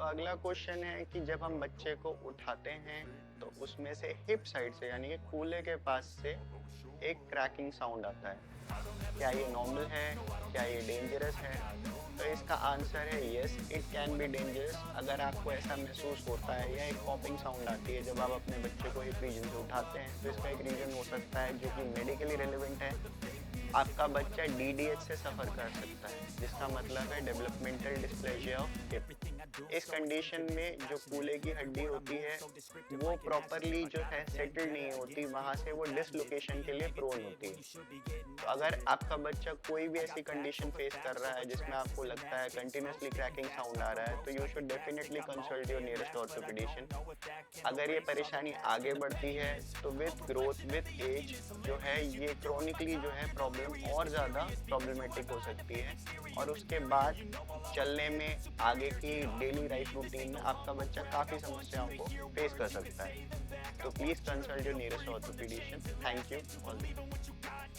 तो अगला क्वेश्चन है कि जब हम बच्चे को उठाते हैं तो उसमें से हिप साइड से यानी कि कूल्हे के पास से एक क्रैकिंग साउंड आता है। क्या ये नॉर्मल है? क्या ये डेंजरस है? तो इसका आंसर है yes, it can be dangerous. अगर आपको ऐसा महसूस होता है या एक पॉपिंग साउंड आती है जब आप अपने बच्चे को हिप रीजन से उठाते हैं, तो इसका एक रीजन हो सकता है जो कि मेडिकली रेलेवेंट है। आपका बच्चा डीडीएच से सफ़र कर सकता है, जिसका मतलब है डेवलपमेंटल डिस्प्लेजिया ऑफ हिप। इस कंडीशन में जो कूल्हे की हड्डी होती है वो प्रॉपरली जो है सेटल नहीं होती, वहाँ से वो डिसलोकेशन के लिए प्रोन होती है। तो अगर आपका बच्चा कोई भी ऐसी कंडीशन फेस कर रहा है जिसमें आपको लगता है कंटिन्यूसली क्रैकिंग साउंड आ रहा है, तो you should definitely consult your nearest orthopedician. अगर ये परेशानी आगे बढ़ती है तो विथ ग्रोथ विथ एज जो है ये क्रोनिकली जो है प्रॉब्लम और ज़्यादा प्रॉब्लमेटिक हो सकती है, और उसके बाद चलने में आगे की डेली लाइफ रूटीन में आपका बच्चा काफ़ी समस्याओं को फेस कर सकता है। तो please consult your nearest orthopedician. Thank you all.